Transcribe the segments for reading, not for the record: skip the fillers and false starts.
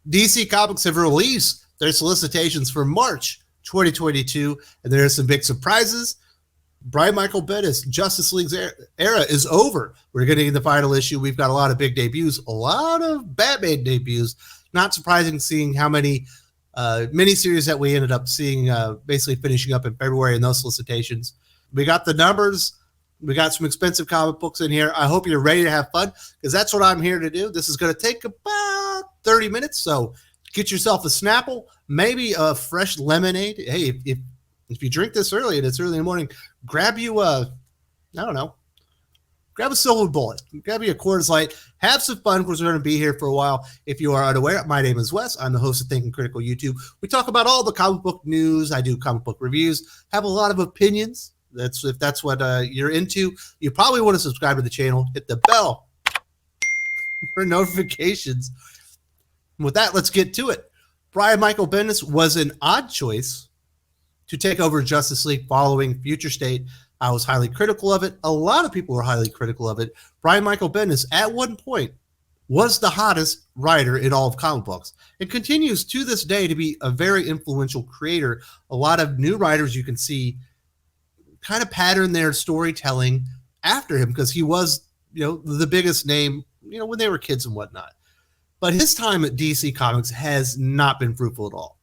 DC Comics have released their solicitations for March 2022, and there are some big surprises. Brian Michael Bendis, Justice League's era is over. We're getting the final issue. We've got a lot of big debuts, a lot of Batman debuts. Not surprising seeing how many miniseries that we ended up seeing basically finishing up in February in those solicitations. We got the numbers. We got some expensive comic books in here. I hope you're ready to have fun because that's what I'm here to do. This is going to take about 30 minutes, so get yourself a Snapple, maybe a fresh lemonade. Hey, if you drink this early and it's early in the morning, grab you grab a silver bullet, grab you a Coors Light, have some fun because we're going to be here for a while. If you are unaware, my name is Wes. I'm the host of Thinking Critical YouTube. We talk about all the comic book news. I do comic book reviews, have a lot of opinions. If that's what you're into, you probably want to subscribe to the channel, hit the bell for notifications. And with that, let's get to it. Brian Michael Bendis was an odd choice to take over Justice League following Future State. I was highly critical of it. A lot of people were highly critical of it. Brian Michael Bendis, at one point, was the hottest writer in all of comic books and continues to this day to be a very influential creator. A lot of new writers you can see kind of pattern their storytelling after him because he was, the biggest name, when they were kids and whatnot. But his time at DC Comics has not been fruitful at all.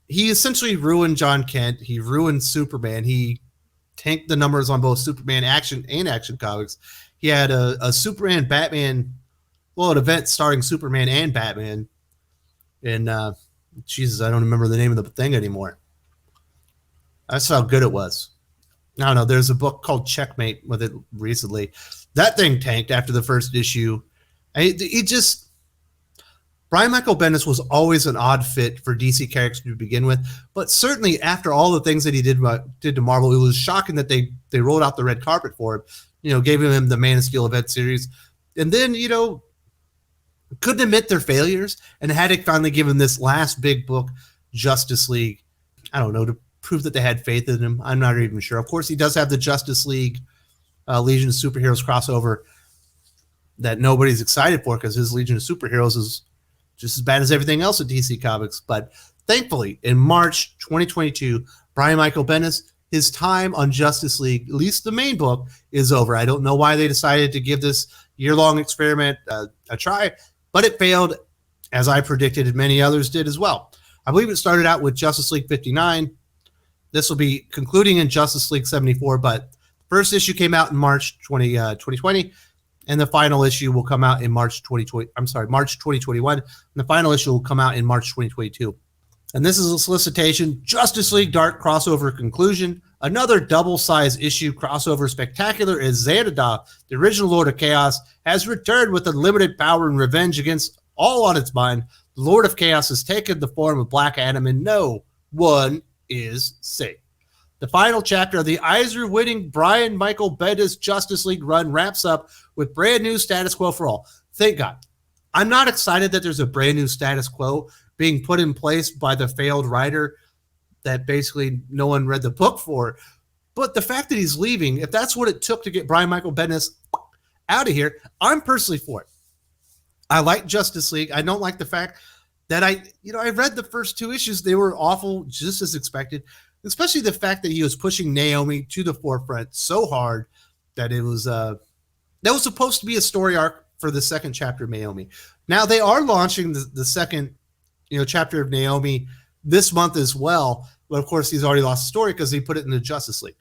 He essentially ruined John Kent. He ruined Superman. He tanked the numbers on both Superman Action and Action Comics. He had a Superman Batman, an event starring Superman and Batman. And Jesus, I don't remember the name of the thing anymore. That's how good it was. I don't know. There's a book called Checkmate with it recently. That thing tanked after the first issue. Brian Michael Bendis was always an odd fit for DC characters to begin with, but certainly after all the things that he did to Marvel, it was shocking that they rolled out the red carpet for him, gave him the Man of Steel event series, and then, couldn't admit their failures and had to finally give him this last big book, Justice League, I don't know, to prove that they had faith in him. I'm not even sure. Of course, he does have the Justice League Legion of Superheroes crossover that nobody's excited for because his Legion of Superheroes is just as bad as everything else at DC Comics. But thankfully, in March 2022, Brian Michael Bendis, his time on Justice League, at least the main book, is over. I don't know why they decided to give this year-long experiment a try, but it failed, as I predicted, and many others did as well. I believe it started out with Justice League 59. This will be concluding in Justice League 74, but the first issue came out in March 2020. And the final issue will come out in March 2021. And the final issue will come out in March 2022. And this is a solicitation, Justice League Dark crossover conclusion. Another double-size issue crossover spectacular as Xanadu, the original Lord of Chaos, has returned with unlimited power and revenge against all on its mind. The Lord of Chaos has taken the form of Black Adam, and no one is safe. The final chapter of the Eisner-winning Brian Michael Bendis Justice League run wraps up with brand new status quo for all. Thank God. I'm not excited that there's a brand new status quo being put in place by the failed writer that basically no one read the book for. But the fact that he's leaving, if that's what it took to get Brian Michael Bendis out of here, I'm personally for it. I like Justice League. I don't like the fact that I read the first two issues. They were awful, just as expected. Especially the fact that he was pushing Naomi to the forefront so hard that it was that was supposed to be a story arc for the second chapter of Naomi. Now they are launching the second chapter of Naomi this month as well, but of course he's already lost the story because he put it in the Justice League.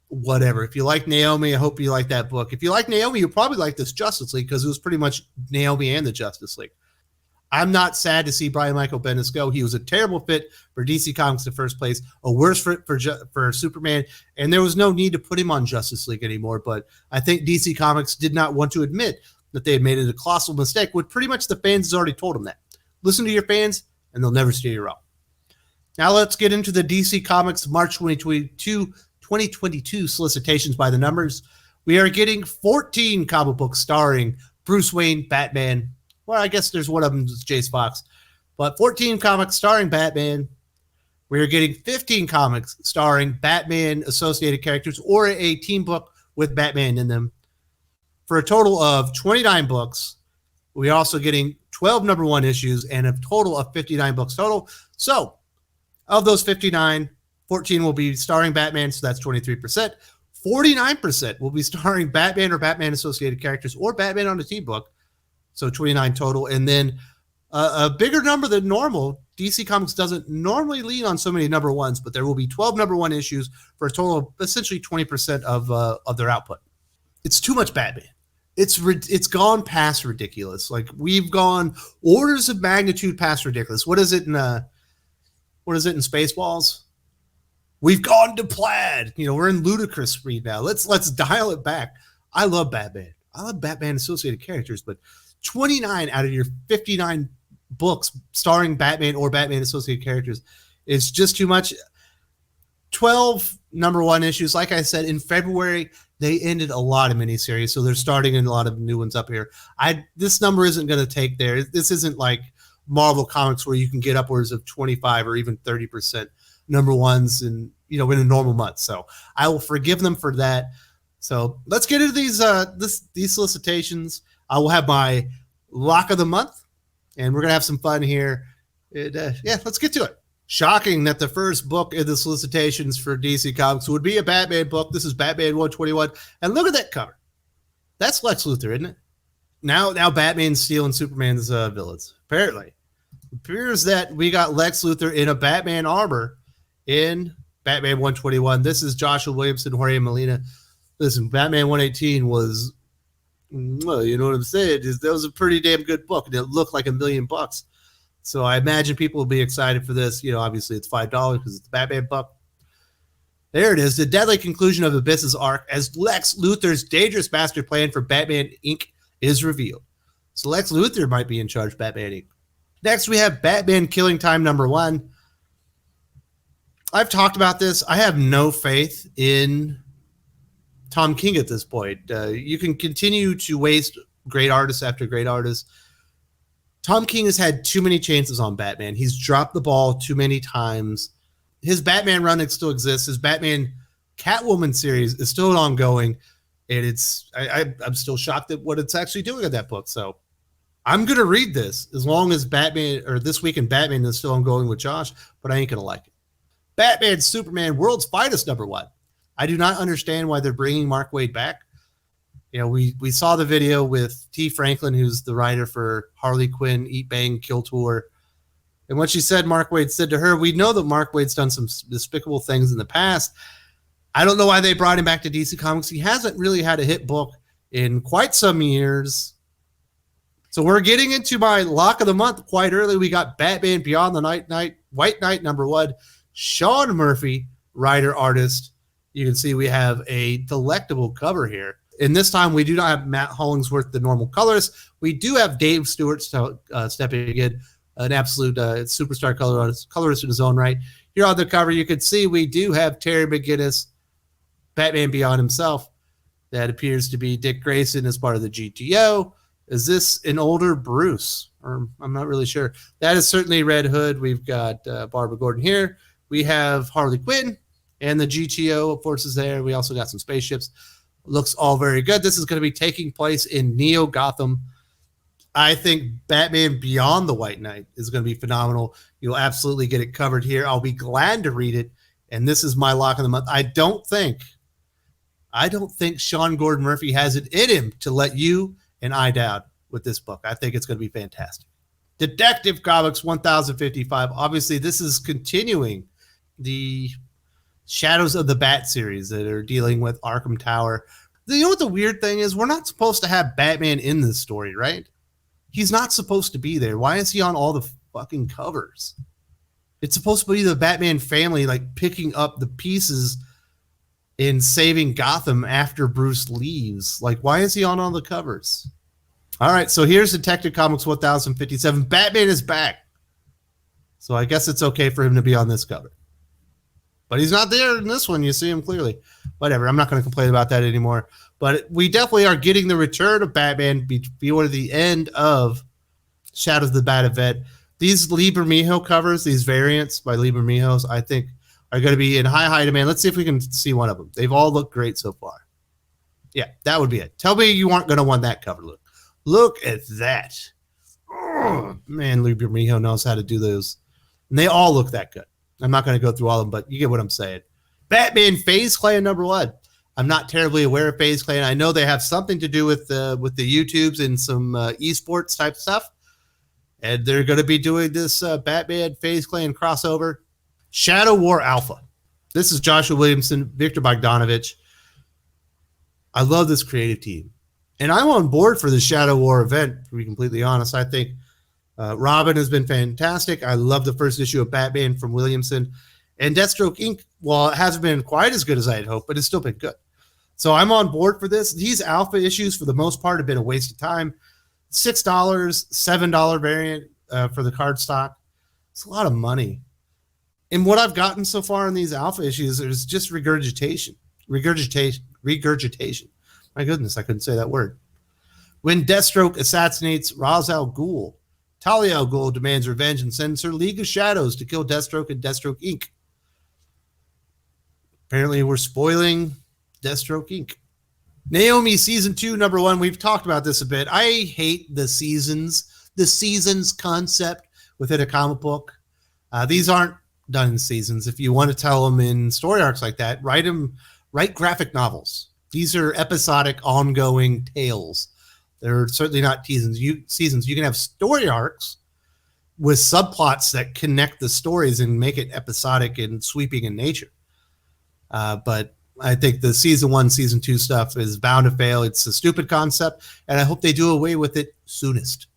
Whatever. If you like Naomi, I hope you like that book. If you like Naomi, you'll probably like this Justice League because it was pretty much Naomi and the Justice League. I'm not sad to see Brian Michael Bendis go. He was a terrible fit for DC Comics in the first place, a worse fit for Superman, and there was no need to put him on Justice League anymore. But I think DC Comics did not want to admit that they had made it a colossal mistake, when pretty much the fans has already told them that. Listen to your fans, and they'll never steer you wrong. Now let's get into the DC Comics March 2022 solicitations by the numbers. We are getting 14 comic books starring Bruce Wayne, Batman. Well, I guess there's one of them that's Jace Fox. But 14 comics starring Batman. We are getting 15 comics starring Batman associated characters or a team book with Batman in them. For a total of 29 books. We're also getting 12 number one issues, and a total of 59 books total. So of those 59, 14 will be starring Batman, so that's 23%. 49% will be starring Batman or Batman associated characters or Batman on a team book, so 29 total. And then a bigger number than normal. DC Comics doesn't normally lean on so many number ones, but there will be 12 number one issues for a total of essentially 20% of their output. It's too much Batman. It's gone past ridiculous. Like, we've gone orders of magnitude past ridiculous. What is it in Spaceballs? We've gone to plaid. We're in ludicrous speed now. Let's dial it back. I love Batman. I love Batman associated characters, but 29 out of your 59 books starring Batman or Batman associated characters is just too much. 12 number one issues. Like I said, in February, they ended a lot of miniseries, so they're starting in a lot of new ones up here. This number isn't going to take there. This isn't like Marvel Comics where you can get upwards of 25 or even 30% number ones in a normal month. So I will forgive them for that. So let's get into these solicitations. I will have my lock of the month, and we're gonna have some fun here. Let's get to it. Shocking that the first book in the solicitations for DC Comics would be a Batman book. This is Batman 121, and look at that cover. That's Lex Luthor, isn't it? Now Batman's stealing Superman's villains. Apparently, it appears that we got Lex Luthor in a Batman armor in Batman 121. This is Joshua Williamson, Jorge Molina. Listen, Batman 118 was, well, you know what I'm saying? That was a pretty damn good book, and it looked like $1 million. So I imagine people will be excited for this. Obviously it's $5 because it's the Batman book. There it is. The deadly conclusion of Abyss's arc as Lex Luthor's dangerous master plan for Batman Inc. is revealed. So Lex Luthor might be in charge of Batman Inc. Next, we have Batman Killing Time #1. I've talked about this. I have no faith in Tom King at this point. You can continue to waste great artists after great artists. Tom King has had too many chances on Batman. He's dropped the ball too many times. His Batman run still exists. His Batman Catwoman series is still ongoing, and I'm still shocked at what it's actually doing in that book. So I'm gonna read this as long as Batman or This Week in Batman is still ongoing with Josh, but I ain't gonna like it. Batman Superman World's Finest #1. I do not understand why they're bringing Mark Waid back. We saw the video with T. Franklin, who's the writer for Harley Quinn, Eat Bang, Kill Tour. And what she said, Mark Waid said to her, we know that Mark Waid's done some despicable things in the past. I don't know why they brought him back to DC Comics. He hasn't really had a hit book in quite some years. So we're getting into my lock of the month quite early. We got Batman Beyond the White Knight #1. Sean Murphy, writer, artist. You can see we have a delectable cover here. And this time we do not have Matt Hollingsworth, the normal colorist. We do have Dave Stewart stepping in, an absolute superstar colorist in his own right. Here on the cover, you can see we do have Terry McGinnis, Batman Beyond himself. That appears to be Dick Grayson as part of the GTO. Is this an older Bruce? Or I'm not really sure. That is certainly Red Hood. We've got Barbara Gordon here. We have Harley Quinn and the GTO, of course, is there. We also got some spaceships. Looks all very good. This is going to be taking place in Neo Gotham. I think Batman Beyond the White Knight is going to be phenomenal. You'll absolutely get it covered here. I'll be glad to read it. And this is my lock of the month. I don't think Sean Gordon Murphy has it in him to let you and I down with this book. I think it's going to be fantastic. Detective Comics 1055. Obviously, this is continuing the Shadows of the Bat series that are dealing with Arkham Tower. You know what the weird thing is? We're not supposed to have Batman in this story, right? He's not supposed to be there. Why is he on all the fucking covers? It's supposed to be the Batman family like picking up the pieces and saving Gotham after Bruce leaves. Like, why is he on all the covers? All right, so here's Detective Comics 1057. Batman is back. So I guess it's okay for him to be on this cover. But he's not there in this one. You see him clearly. Whatever. I'm not going to complain about that anymore. But we definitely are getting the return of Batman before the end of Shadows of the Bat event. These Lee Bermejo covers, these variants by Lee Bermejos, I think are going to be in high demand. Let's see if we can see one of them. They've all looked great so far. Yeah, that would be it. Tell me you aren't going to want that cover look. Look at that. man, Lou Bermejo knows how to do those. And they all look that good. I'm not going to go through all of them, but you get what I'm saying. Batman FaZe Clan #1. I'm not terribly aware of FaZe Clan. I know they have something to do with the YouTubes and some esports type stuff. And they're going to be doing this Batman FaZe Clan crossover. Shadow War Alpha. This is Joshua Williamson, Victor Bogdanovich. I love this creative team. And I'm on board for the Shadow War event, to be completely honest. I think Robin has been fantastic. I love the first issue of Batman from Williamson. And Deathstroke Inc., well, it hasn't been quite as good as I had hoped, but it's still been good. So I'm on board for this. These alpha issues, for the most part, have been a waste of time. $6, $7 variant for the card stock. It's a lot of money. And what I've gotten so far in these alpha issues is just regurgitation. My goodness, I couldn't say that word. When Deathstroke assassinates Ra's al Ghul, Talia al Ghul demands revenge and sends her League of Shadows to kill Deathstroke and Deathstroke Inc. Apparently, we're spoiling Deathstroke Inc. Naomi Season 2, #1. We've talked about this a bit. I hate the seasons concept within a comic book. These aren't done in seasons. If you want to tell them in story arcs like that, write graphic novels. These are episodic, ongoing tales. They're certainly not seasons. You can have story arcs with subplots that connect the stories and make it episodic and sweeping in nature. But I think the Season 1, Season 2 stuff is bound to fail. It's a stupid concept, and I hope they do away with it soonest.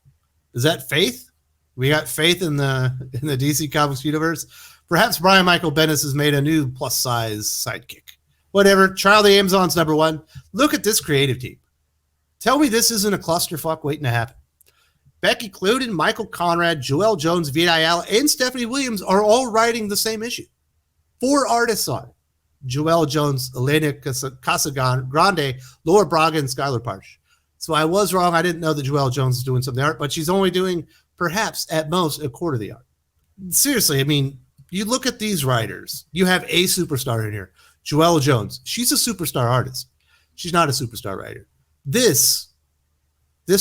Is that faith? We got faith in the DC Comics universe. Perhaps Brian Michael Bendis has made a new plus-size sidekick. Whatever. Trial of the Amazons #1. Look at this creative team. Tell me this isn't a clusterfuck waiting to happen. Becky Cloonan, Michael Conrad, Joelle Jones, Vita Ayala, and Stephanie Williams are all writing the same issue. 4 artists on it. Joelle Jones, Elena Casagrande, Laura Braga, and Skylar Parsh. So I was wrong. I didn't know that Joelle Jones is doing some of the art, but she's only doing, perhaps, at most, a quarter of the art. Seriously, I mean, you look at these writers. You have a superstar in here. Joelle Jones. She's a superstar artist. She's not a superstar writer. This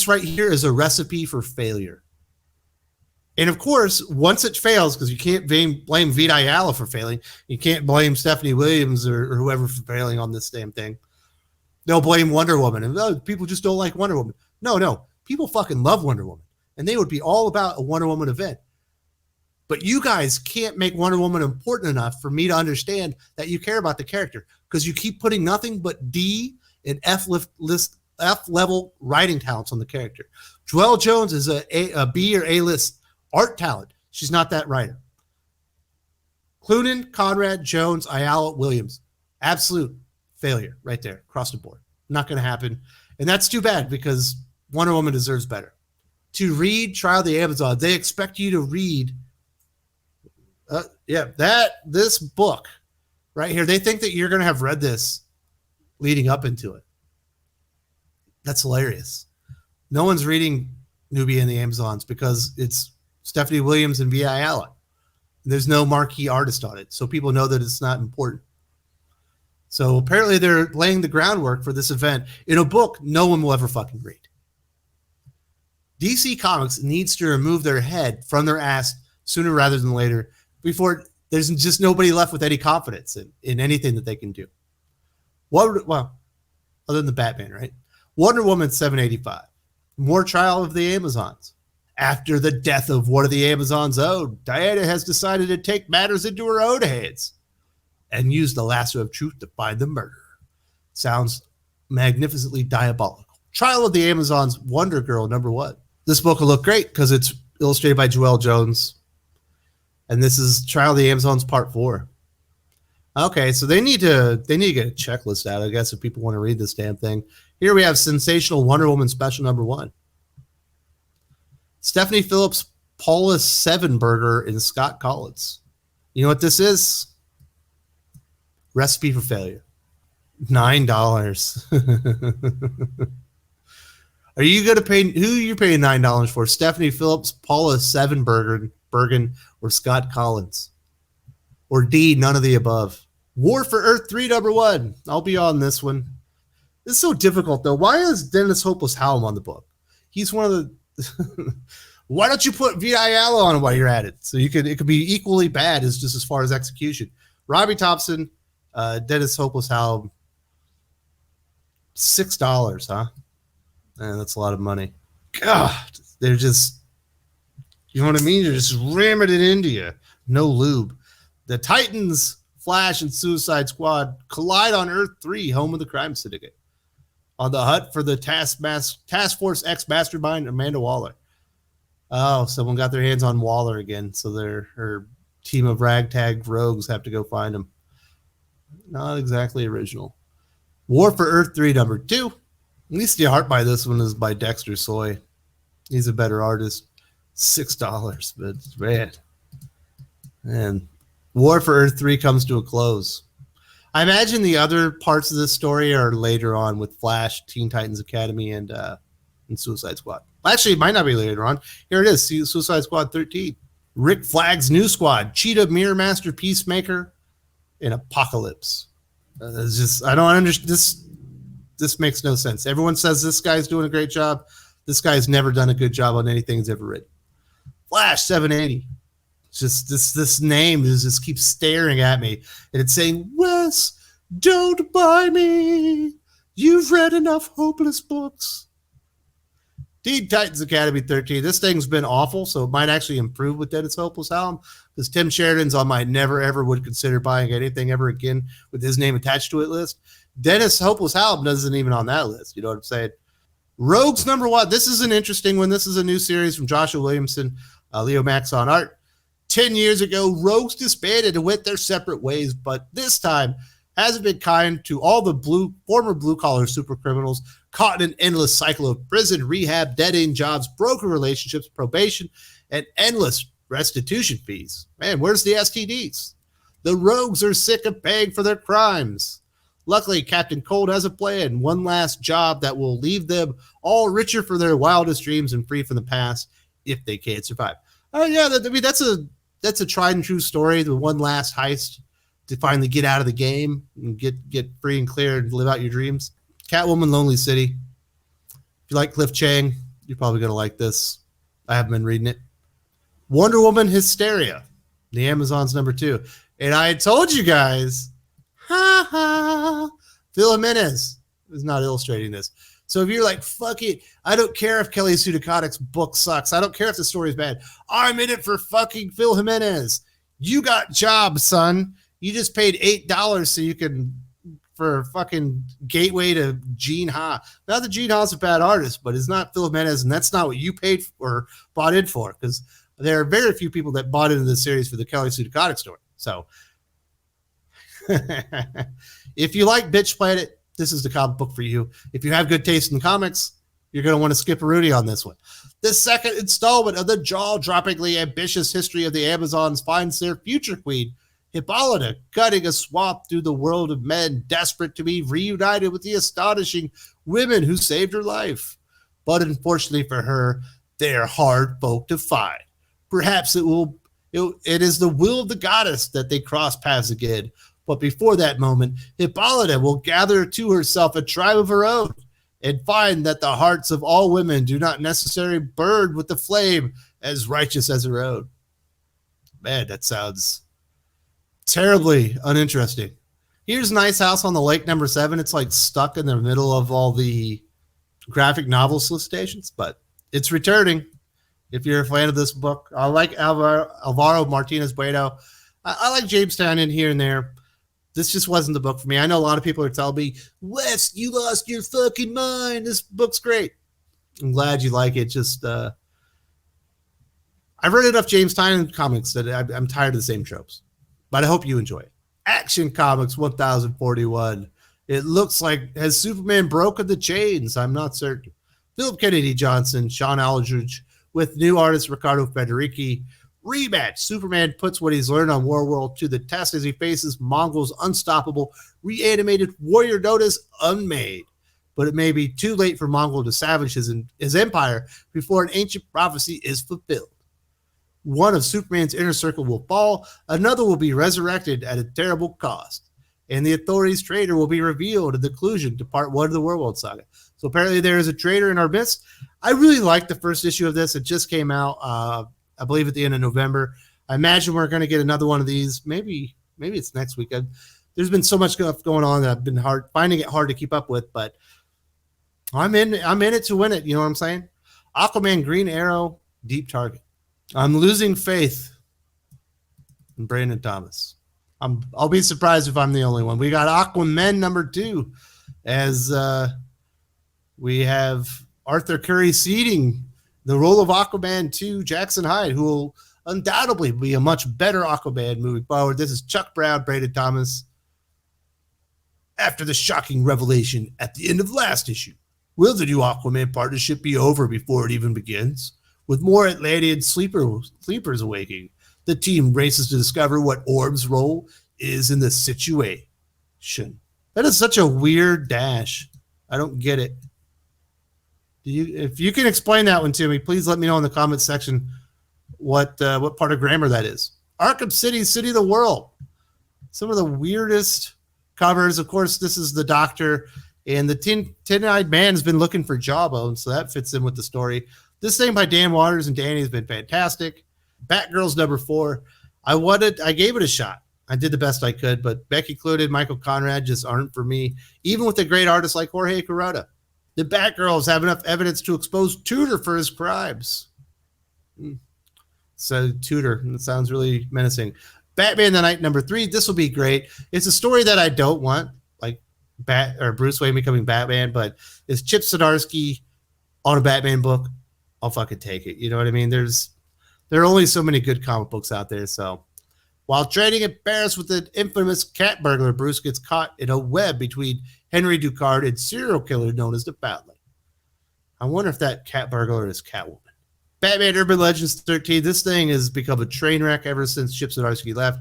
right here is a recipe for failure. And of course, once it fails, because you can't blame Vita Ayala for failing, you can't blame Stephanie Williams or whoever for failing on this damn thing. They'll blame Wonder Woman. And people just don't like Wonder Woman. No. People fucking love Wonder Woman. And they would be all about a Wonder Woman event. But you guys can't make Wonder Woman important enough for me to understand that you care about the character, because you keep putting nothing but D and F level writing talents on the character. Joelle Jones is a B or A list art talent. She's not that writer. Cloonan, Conrad, Jones, Ayala, Williams. Absolute failure right there, across the board. Not going to happen. And that's too bad, because Wonder Woman deserves better. To read Trial of the Amazon, they expect you to read this book right here. They think that you're going to have read this leading up into it. That's hilarious. No one's reading Nubia and the Amazons because it's Stephanie Williams and V. Ayala. There's no marquee artist on it, so people know that it's not important. So apparently they're laying the groundwork for this event in a book no one will ever fucking read. DC Comics needs to remove their head from their ass sooner rather than later, before there's just nobody left with any confidence in anything that they can do. Well, other than the Batman, right? Wonder Woman 785. More Trial of the Amazons. After the death of one of the Amazons' own, Diana has decided to take matters into her own hands and use the lasso of truth to find the murderer. Sounds magnificently diabolical. Trial of the Amazons, Wonder Girl #1. This book will look great because it's illustrated by Joelle Jones. And this is Trial of the Amazons Part 4. Okay, so they need to get a checklist out, I guess, if people want to read this damn thing. Here we have Sensational Wonder Woman Special #1. Stephanie Phillips, Paula Sevenberger, and Scott Collins. You know what this is? Recipe for failure. $9. Are you going to pay? Who are you paying $9 for? Stephanie Phillips, Paula Sevenberger, or Scott Collins? Or D, none of the above. War for Earth 3 #1. I'll be on this one. This is so difficult, though. Why is Dennis Hopeless Hallam on the book? He's one of the Why don't you put VIL on it while you're at it? So it could be equally bad as far as execution. Robbie Thompson, Dennis Hopeless Hal, $6, huh? Man, that's a lot of money. God, they're just, you know what I mean? You're just ramming it into you. No lube. The Titans, Flash, and Suicide Squad collide on Earth 3, home of the crime syndicate, on the hunt for the Task Force X mastermind, Amanda Waller. Oh, someone got their hands on Waller again, so her team of ragtag rogues have to go find him. Not exactly original. War for Earth 3, number 2. At least the art by this one is by Dexter Soy. He's a better artist. $6, but man. And War for Earth 3 comes to a close. I imagine the other parts of this story are later on with Flash, Teen Titans Academy, and Suicide Squad. Actually, it might not be later on. Here it is, Suicide Squad 13. Rick Flag's new squad, Cheetah, Mirror Master, Peacemaker, and Apocalypse. It's just, I don't understand. This makes no sense. Everyone says this guy's doing a great job. This guy's never done a good job on anything he's ever written. Flash 780. It's just this name just keeps staring at me. And it's saying, Wes, don't buy me. You've read enough hopeless books. Teen Titans Academy 13. This thing's been awful, so it might actually improve with Dennis Hopeless Hallam, because Tim Sheridan's on my never, ever would consider buying anything ever again with his name attached to it list. Dennis Hopeless Hallam isn't even on that list. You know what I'm saying? Rogues number 1. This is an interesting one. This is a new series from Joshua Williamson, Leo Max on art. 10 years ago, Rogues disbanded and went their separate ways, but this time hasn't been kind to all the former blue-collar super criminals caught in an endless cycle of prison, rehab, dead-end jobs, broken relationships, probation, and endless restitution fees. Man, where's the STDs? The Rogues are sick of paying for their crimes. Luckily, Captain Cold has a plan, one last job that will leave them all richer for their wildest dreams and free from the past if they can't survive. Oh yeah, that's a tried and true story. The one last heist to finally get out of the game and get free and clear and live out your dreams. Catwoman, Lonely City. If you like Cliff Chang, you're probably going to like this. I haven't been reading it. Wonder Woman, Hysteria. The Amazon's number 2. And I told you guys, Phil Jimenez is not illustrating this. So if you're like, fuck it, I don't care if Kelly Sue DeConnick's book sucks. I don't care if the story's bad. I'm in it for fucking Phil Jimenez. You got jobs, son. You just paid $8 so you can, for a fucking gateway to Gene Ha. Not that Gene Ha's a bad artist, but it's not Phil Jimenez, and that's not what you paid for or bought in for, because there are very few people that bought into this series for the Kelly Sue DeConnick story. So if you like Bitch Planet, this is the comic book for you. If you have good taste in comics, you're going to want to skip a Rudy on this one. The second installment of the jaw-droppingly ambitious history of the Amazons finds their future queen, Hippolyta, cutting a swath through the world of men desperate to be reunited with the astonishing women who saved her life. But unfortunately for her, they are hard folk to find. Perhaps it is the will of the goddess that they cross paths again. But before that moment, Hippolyta will gather to herself a tribe of her own and find that the hearts of all women do not necessarily burn with the flame as righteous as her own. Man, that sounds terribly uninteresting. Here's Nice House on the Lake number 7. It's like stuck in the middle of all the graphic novel solicitations, but it's returning. If you're a fan of this book, I like Alvaro Martinez Bueno. I like Jamestown in here and there. This just wasn't the book for me. I know a lot of people are telling me, Wes, you lost your fucking mind. This book's great. I'm glad you like it. Just, I've read enough Jamestown comics that I'm tired of the same tropes. But I hope you enjoy it. Action Comics 1041. It looks like, has Superman broken the chains? I'm not certain. Philip Kennedy Johnson, Sean Aldridge, with new artist Riccardo Federici. Rematch. Superman puts what he's learned on War to the test as he faces Mongol's unstoppable, reanimated warrior known as Unmade. But it may be too late for Mongol to savage his empire before an ancient prophecy is fulfilled. One of Superman's inner circle will fall, another will be resurrected at a terrible cost, and the authorities' traitor will be revealed in the conclusion to part 1 of the Werewolf Saga. So apparently there is a traitor in our midst. I really liked the first issue of this. It just came out, I believe, at the end of November. I imagine we're going to get another one of these. Maybe it's next weekend. There's been so much stuff going on that I've been finding it hard to keep up with, but I'm in it to win it. You know what I'm saying? Aquaman, Green Arrow, Deep Target. I'm losing faith in Brandon Thomas. I'll be surprised if I'm the only one. We got Aquaman number 2 as we have Arthur Curry ceding the role of Aquaman to Jackson Hyde, who will undoubtedly be a much better Aquaman moving forward. This is Chuck Brown, Brandon Thomas. After the shocking revelation at the end of last issue, will the new Aquaman partnership be over before it even begins? With more Atlantean sleepers awaking, the team races to discover what Orb's role is in the situation. That is such a weird dash. I don't get it. If you can explain that one to me, please let me know in the comments section what part of grammar that is. Arkham City, City of the World. Some of the weirdest covers. Of course, this is the Doctor, and the Tin-Eyed Man has been looking for Jawbone, so that fits in with the story. This thing by Dan Waters and Danny has been fantastic. Batgirl's number 4. I gave it a shot. I did the best I could, but Becky Cloonan, Michael Conrad just aren't for me, even with a great artist like Jorge Kuroda. The Batgirls have enough evidence to expose Tudor for his crimes. So Tudor, that sounds really menacing. Batman the Night number 3. This will be great. It's a story that I don't want, like Bruce Wayne becoming Batman, but it's Chip Zdarsky on a Batman book. I'll fucking take it. You know what I mean? There are only so many good comic books out there. So while trading in Paris with an infamous cat burglar, Bruce gets caught in a web between Henry Ducard and serial killer known as the Batley. I wonder if that cat burglar is Catwoman. Batman Urban Legends 13. This thing has become a train wreck ever since Chip Zdarsky left.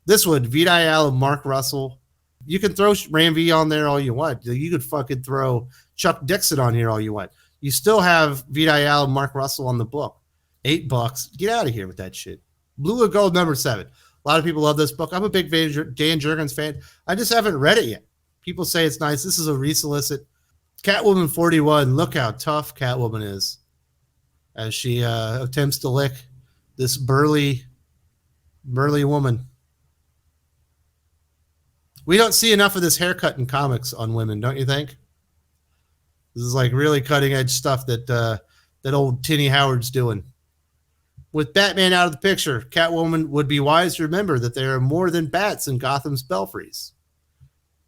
This one, Vidal and Mark Russell. You can throw Ram V on there all you want. You could fucking throw Chuck Dixon on here all you want. You still have Vidal and Mark Russell on the book. $8. Get out of here with that shit. Blue and Gold number 7. A lot of people love this book. I'm a big Dan Jurgens fan. I just haven't read it yet. People say it's nice. This is a resolicit. Catwoman 41. Look how tough Catwoman is as she attempts to lick this burly woman. We don't see enough of this haircut in comics on women, don't you think? This is like really cutting edge stuff that old Tinny Howard's doing. With Batman out of the picture, Catwoman would be wise to remember that there are more than bats in Gotham's belfries.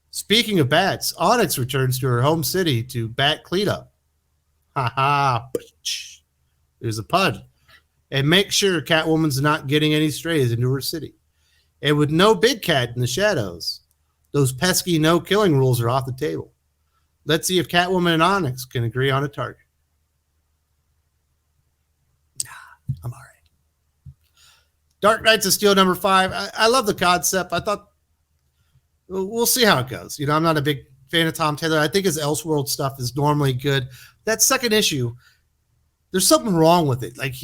Speaking of bats, Onyx returns to her home city to bat cleanup. Ha ha. There's a pun. And make sure Catwoman's not getting any strays into her city. And with no Big Cat in the shadows, those pesky no-killing rules are off the table. Let's see if Catwoman and Onyx can agree on a target. I'm all right. Dark Knights of Steel number 5. I love the concept. I thought we'll see how it goes. You know, I'm not a big fan of Tom Taylor. I think his Elseworld stuff is normally good. That second issue, there's something wrong with it. Like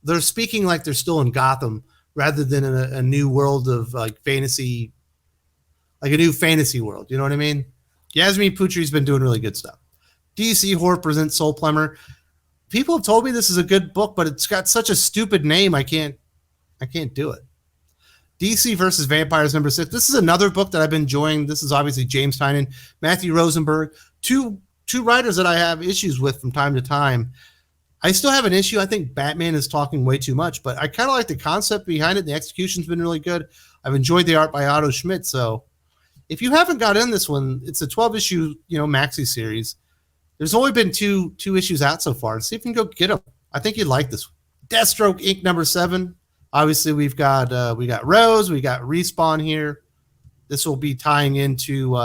they're speaking like they're still in Gotham rather than in a new world of like fantasy, like a new fantasy world. You know what I mean? Yasmin Putri's been doing really good stuff. DC Horror presents Soul Plumber. People have told me this is a good book, but it's got such a stupid name. I can't do it. DC versus Vampires number 6. This is another book that I've been enjoying. This is obviously James Tynion, Matthew Rosenberg, two writers that I have issues with from time to time. I still have an issue. I think Batman is talking way too much, but I kind of like the concept behind it. The execution's been really good. I've enjoyed the art by Otto Schmidt. So if you haven't got in this one, it's a 12-issue, maxi series. There's only been two issues out so far. See if you can go get them. I think you'd like this one. Deathstroke Inc. number 7. Obviously, we got Rose, we got Respawn here. This will be tying into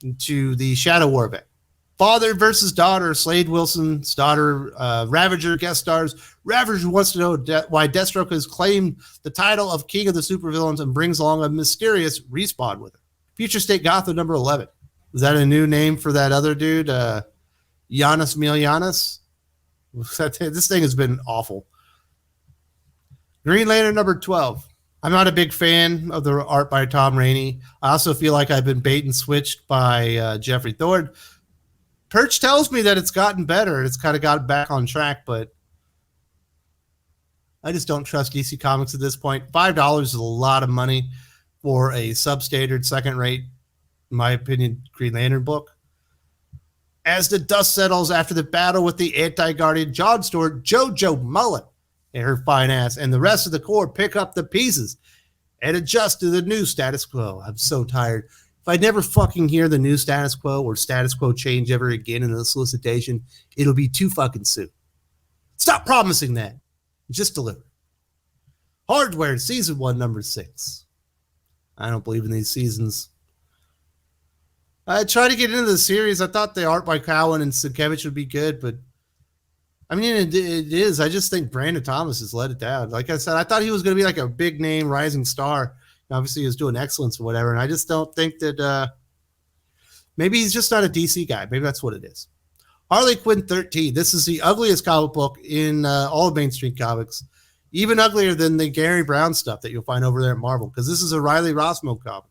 the Shadow War event. Father versus daughter. Slade Wilson's daughter, Ravager guest stars. Ravager wants to know why Deathstroke has claimed the title of King of the Supervillains and brings along a mysterious Respawn with her. Future State Gotham number 11. Is that a new name for that other dude? Giannis Milianis? This thing has been awful. Green Lantern number 12. I'm not a big fan of the art by Tom Rainey. I also feel like I've been bait and switched by Jeffrey Thorne. Perch tells me that it's gotten better. It's kind of got back on track, but I just don't trust DC Comics at this point. $5 is a lot of money for a substandard, second rate, in my opinion, Green Lantern book. As the dust settles after the battle with the anti-Guardian John Stewart, JoJo Mullet and her fine ass and the rest of the Corps pick up the pieces and adjust to the new status quo. I'm so tired. If I never fucking hear the new status quo or status quo change ever again in the solicitation, it'll be too fucking soon. Stop promising that. Just deliver. Hardware, season 1, number 6. I don't believe in these seasons. I tried to get into the series. I thought the art by Cowan and Sienkiewicz would be good, but I mean, it is. I just think Brandon Thomas has let it down. Like I said, I thought he was going to be like a big name rising star. Obviously, he was doing excellence or whatever, and I just don't think that maybe he's just not a DC guy. Maybe that's what it is. Harley Quinn 13. This is the ugliest comic book in all of mainstream comics. Even uglier than the Gary Brown stuff that you'll find over there at Marvel, because this is a Riley Rossmo comic.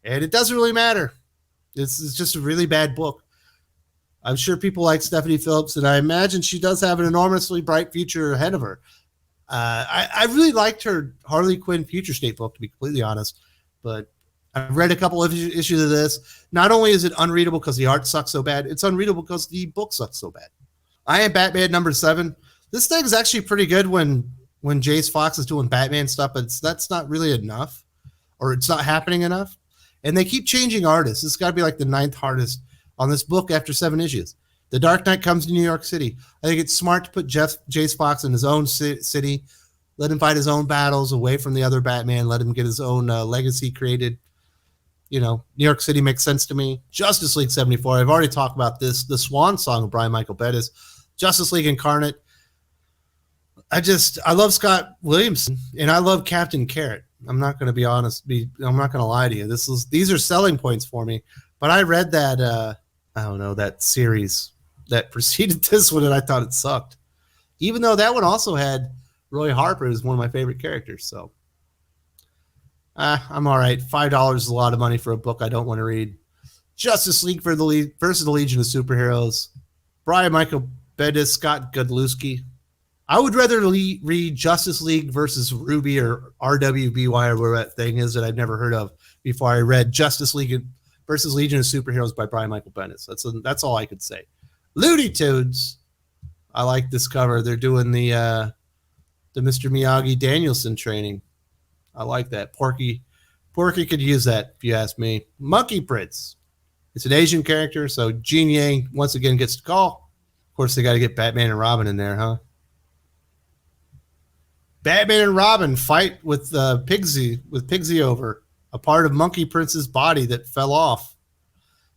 And it doesn't really matter. It's just a really bad book. I'm sure people like Stephanie Phillips, and I imagine she does have an enormously bright future ahead of her. I really liked her Harley Quinn Future State book, to be completely honest. But I've read a couple of issues of this. Not only is it unreadable because the art sucks so bad, it's unreadable because the book sucks so bad. I Am Batman number 7. This thing is actually pretty good when Jace Fox is doing Batman stuff, but that's not really enough, or it's not happening enough. And they keep changing artists. This has got to be like the 9th artist on this book after 7 issues. The Dark Knight comes to New York City. I think it's smart to put Jace Fox in his own city, let him fight his own battles away from the other Batman, let him get his own legacy created. You know, New York City makes sense to me. Justice League 74. I've already talked about this. The Swan Song of Brian Michael Bendis. Justice League Incarnate. I love Scott Williamson, and I love Captain Carrot. I'm not going to be honest. I'm not going to lie to you. These are selling points for me. But I read that that series that preceded this one, and I thought it sucked. Even though that one also had Roy Harper as one of my favorite characters. So I'm all right. $5 is a lot of money for a book I don't want to read. Justice League versus the Legion of Superheroes. Brian Michael Bendis, Scott Godlewski. I would rather read Justice League versus Ruby or RWBY or whatever that thing is that I've never heard of before I read Justice League versus Legion of Superheroes by Brian Michael Bendis. That's all I could say. Looney Tunes. I like this cover. They're doing the Mr. Miyagi Danielson training. I like that. Porky could use that if you ask me. Monkey Prince. It's an Asian character, so Gene Yang once again gets the call. Of course, they got to get Batman and Robin in there, huh? Batman and Robin fight with Pigsy over a part of Monkey Prince's body that fell off.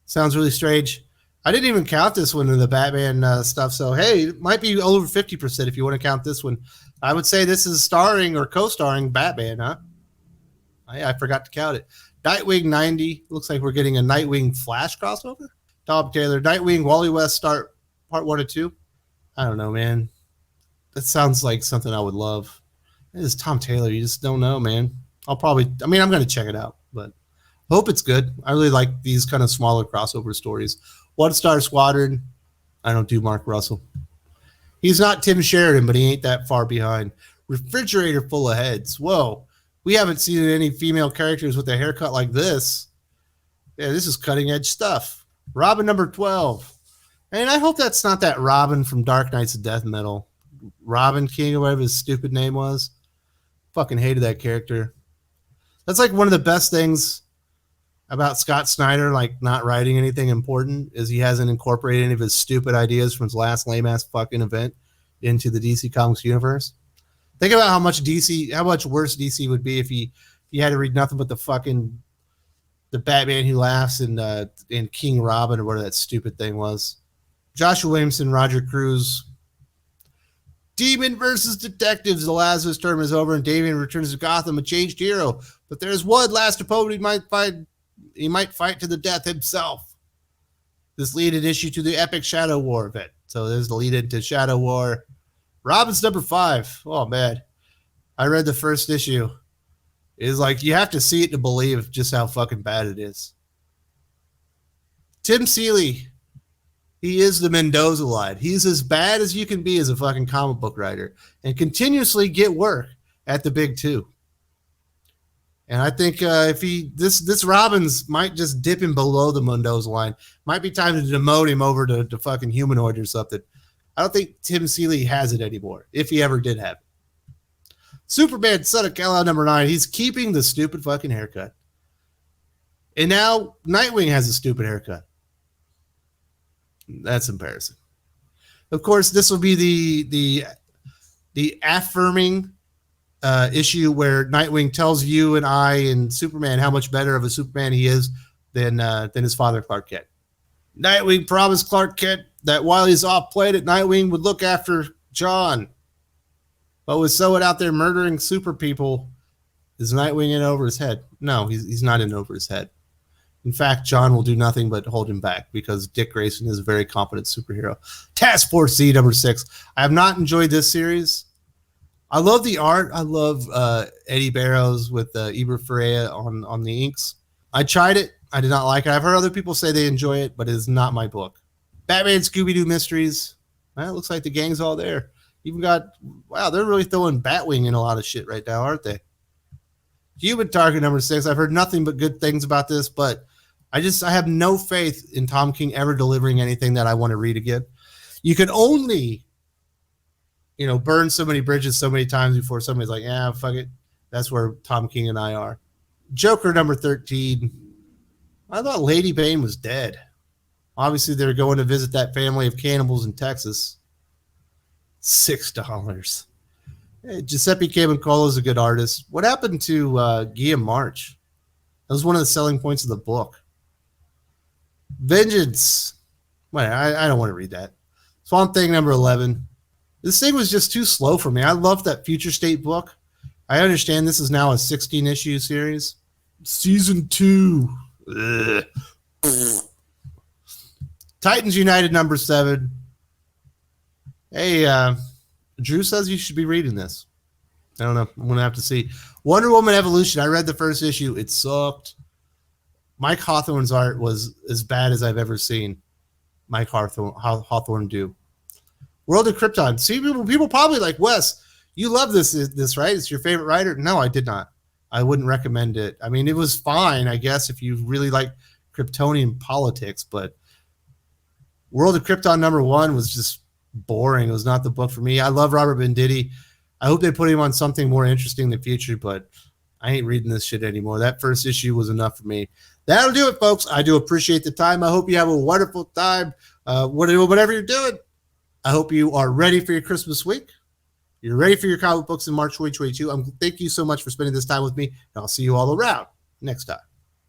Sounds really strange. I didn't even count this one in the Batman stuff, so hey, it might be over 50% if you want to count this one. I would say this is starring or co-starring Batman, huh? I forgot to count it. Nightwing 90. Looks like we're getting a Nightwing Flash crossover. Tom Taylor. Nightwing Wally West start part 1 or 2. I don't know, man. That sounds like something I would love. It is Tom Taylor. You just don't know, man. I'm going to check it out, but I hope it's good. I really like these kind of smaller crossover stories. One Star Squadron. I don't do Mark Russell. He's not Tim Sheridan, but he ain't that far behind. Refrigerator full of heads. Whoa. We haven't seen any female characters with a haircut like this. Yeah, this is cutting edge stuff. Robin number 12. And I hope that's not that Robin from Dark Knights of Death Metal. Robin King or whatever his stupid name was. Fucking hated that character. That's like one of the best things about Scott Snyder, like not writing anything important, is he hasn't incorporated any of his stupid ideas from his last lame ass fucking event into the DC Comics universe. Think about how much worse DC would be if he had to read nothing but the Batman Who Laughs and King Robin or whatever that stupid thing was. Joshua Williamson, Roger Cruz. Demon versus Detectives. The Lazarus term is over, and Damian returns to Gotham, a changed hero. But there's one last opponent he might fight to the death himself. This lead-in issue to the epic Shadow War event. So there's the lead-in to Shadow War. Robin's number 5. Oh, man. I read the first issue. It's like you have to see it to believe just how fucking bad it is. Tim Seeley. He is the Mendoza line. He's as bad as you can be as a fucking comic book writer and continuously get work at the big two. And I think if this Robbins might just dip him below the Mendoza line. Might be time to demote him over to fucking Humanoid or something. I don't think Tim Seeley has it anymore, if he ever did have it. Superman, Son of Kal-El, number 9. He's keeping the stupid fucking haircut. And now Nightwing has a stupid haircut. That's embarrassing. Of course, this will be the affirming issue where Nightwing tells you and I and Superman how much better of a Superman he is than his father, Clark Kent. Nightwing promised Clark Kent that while he's off planet, Nightwing would look after John. But with Soad out there murdering super people, is Nightwing in over his head? No, he's not in over his head. In fact, John will do nothing but hold him back because Dick Grayson is a very competent superhero. Task Force Z, number 6. I have not enjoyed this series. I love the art. I love Eddie Barrows with Eber Ferreira on the inks. I tried it. I did not like it. I've heard other people say they enjoy it, but it is not my book. Batman Scooby-Doo Mysteries. Well, it looks like the gang's all there. Even got, wow, they're really throwing Batwing in a lot of shit right now, aren't they? Human Target, number 6. I've heard nothing but good things about this, but I have no faith in Tom King ever delivering anything that I want to read again. You can only, burn so many bridges so many times before somebody's like, yeah, fuck it. That's where Tom King and I are. Joker, number 13. I thought Lady Bane was dead. Obviously, they're going to visit that family of cannibals in Texas. $6. Hey, Giuseppe Camuncolo is a good artist. What happened to Guillaume March? That was one of the selling points of the book. Vengeance. Wait, I don't want to read that. Swamp Thing, number 11. This thing was just too slow for me. I loved that Future State book. I understand this is now a 16-issue series. Season 2. Ugh. Titans United, number 7. Hey, Drew says you should be reading this. I don't know. I'm going to have to see. Wonder Woman Evolution. I read the first issue. It sucked. Mike Hawthorne's art was as bad as I've ever seen Mike Hawthorne do. World of Krypton. See, people probably like, Wes, you love this, right? It's your favorite writer? No, I did not. I wouldn't recommend it. I mean, it was fine, I guess, if you really like Kryptonian politics, but World of Krypton number 1 was just boring. It was not the book for me. I love Robert Venditti. I hope they put him on something more interesting in the future, but I ain't reading this shit anymore. That first issue was enough for me. That'll do it, folks. I do appreciate the time. I hope you have a wonderful time. Whatever you're doing, I hope you are ready for your Christmas week. You're ready for your comic books in March 2022. Thank you so much for spending this time with me, and I'll see you all around next time.